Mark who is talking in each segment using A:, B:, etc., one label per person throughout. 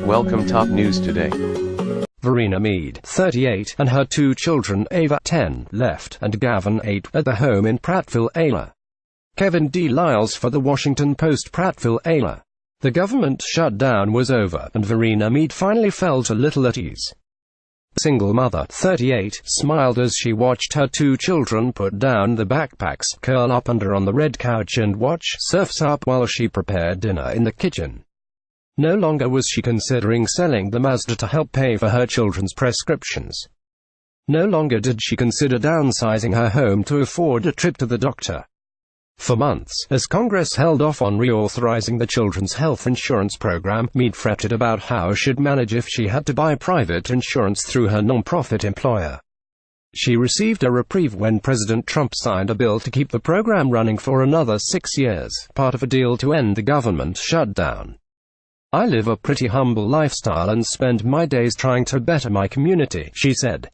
A: Welcome top news today.
B: Varina Mead, 38, and her two children, Ava, 10, left, and Gavin, 8, at the home in Prattville, Ayla. Kevin D. Liles for The Washington Post. Prattville, Ayla. The government shutdown was over, and Varina Mead finally felt a little at ease. Single mother, 38, smiled as she watched her two children put down the backpacks, curl up under on the red couch and watch Surf's Up while she prepared dinner in the kitchen. No longer was she considering selling the Mazda to help pay for her children's prescriptions. No longer did she consider downsizing her home to afford a trip to the doctor. For months, as Congress held off on reauthorizing the children's health insurance program, Mead fretted about how she'd manage if she had to buy private insurance through her non-profit employer. She received a reprieve when President Trump signed a bill to keep the program running for another 6 years, part of a deal to end the government shutdown. "I live a pretty humble lifestyle and spend my days trying to better my community," she said.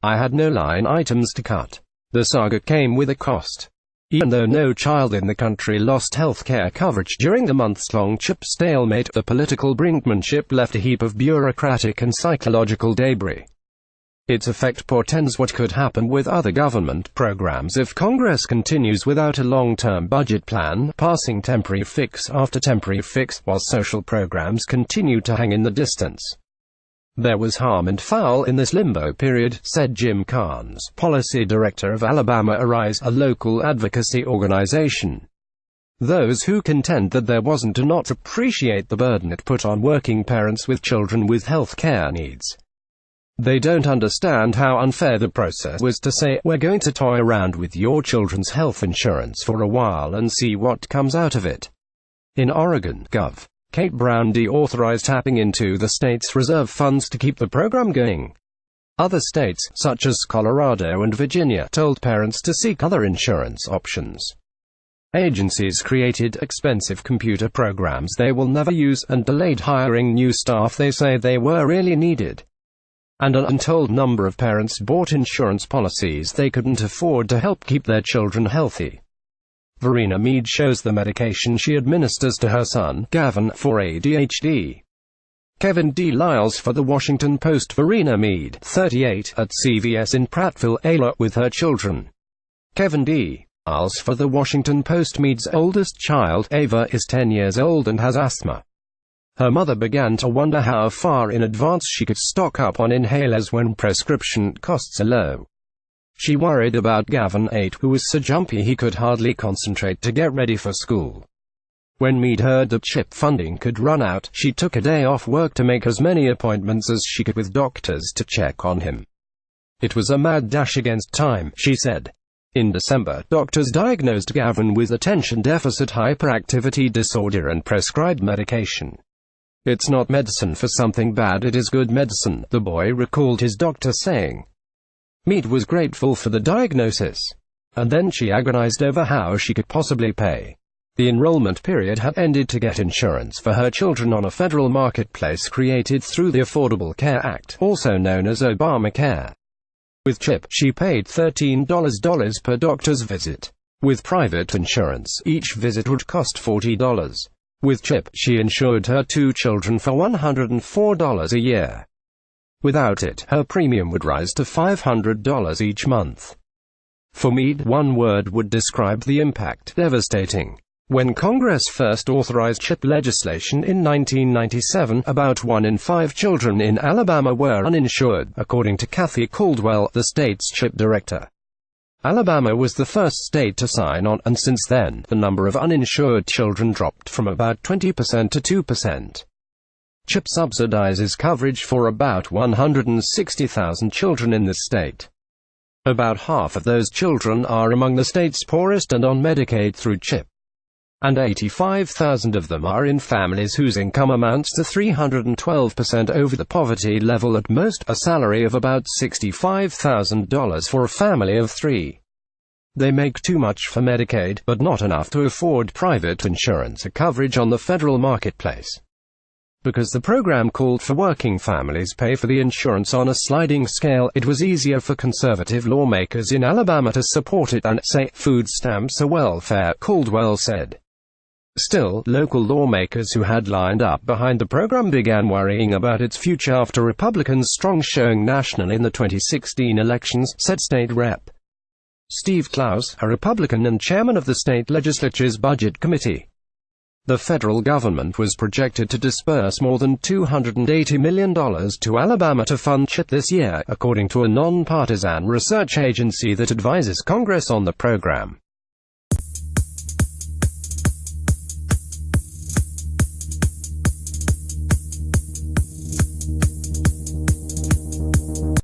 B: "I had no line items to cut. The saga came with a cost." Even though no child in the country lost health care coverage during the months-long CHIP stalemate, the political brinkmanship left a heap of bureaucratic and psychological debris. Its effect portends what could happen with other government programs if Congress continues without a long-term budget plan, passing temporary fix after temporary fix, while social programs continue to hang in the distance. "There was harm and foul in this limbo period," said Jim Carnes, policy director of Alabama Arise, a local advocacy organization. "Those who contend that there wasn't do not appreciate the burden it put on working parents with children with health care needs. They don't understand how unfair the process was to say, we're going to toy around with your children's health insurance for a while and see what comes out of it." In Oregon, Gov. Kate Brown deauthorized tapping into the state's reserve funds to keep the program going. Other states, such as Colorado and Virginia, told parents to seek other insurance options. Agencies created expensive computer programs they will never use, and delayed hiring new staff they say they were really needed. And an untold number of parents bought insurance policies they couldn't afford to help keep their children healthy. Varina Mead shows the medication she administers to her son, Gavin, for ADHD. Kevin D. Liles for The Washington Post. Varina Mead, 38, at CVS in Prattville, Ayla, with her children. Kevin D. Liles for The Washington Post. Mead's oldest child, Ava, is 10 years old and has asthma. Her mother began to wonder how far in advance she could stock up on inhalers when prescription costs are low. She worried about Gavin, 8, who was so jumpy he could hardly concentrate to get ready for school. When Mead heard that CHIP funding could run out, she took a day off work to make as many appointments as she could with doctors to check on him. "It was a mad dash against time," she said. In December, doctors diagnosed Gavin with attention deficit hyperactivity disorder and prescribed medication. "It's not medicine for something bad, it is good medicine," the boy recalled his doctor saying. Mead was grateful for the diagnosis. And then she agonized over how she could possibly pay. The enrollment period had ended to get insurance for her children on a federal marketplace created through the Affordable Care Act, also known as Obamacare. With CHIP, she paid $13 per doctor's visit. With private insurance, each visit would cost $40. With CHIP, she insured her two children for $104 a year. Without it, her premium would rise to $500 each month. For Mead, one word would describe the impact: devastating. When Congress first authorized CHIP legislation in 1997, about 1 in 5 children in Alabama were uninsured, according to Kathy Caldwell, the state's CHIP director. Alabama was the first state to sign on, and since then, the number of uninsured children dropped from about 20% to 2%. CHIP subsidizes coverage for about 160,000 children in the state. About half of those children are among the state's poorest and on Medicaid through CHIP. And 85,000 of them are in families whose income amounts to 312% over the poverty level, at most, a salary of about $65,000 for a family of 3. They make too much for Medicaid, but not enough to afford private insurance or coverage on the federal marketplace. Because the program called for working families pay for the insurance on a sliding scale, it was easier for conservative lawmakers in Alabama to support it than, say, food stamps or welfare, Caldwell said. Still, local lawmakers who had lined up behind the program began worrying about its future after Republicans' strong showing nationally in the 2016 elections, said State Rep. Steve Klaus, a Republican and chairman of the state legislature's Budget Committee. The federal government was projected to disperse more than $280 million to Alabama to fund CHIT this year, according to a nonpartisan research agency that advises Congress on the program.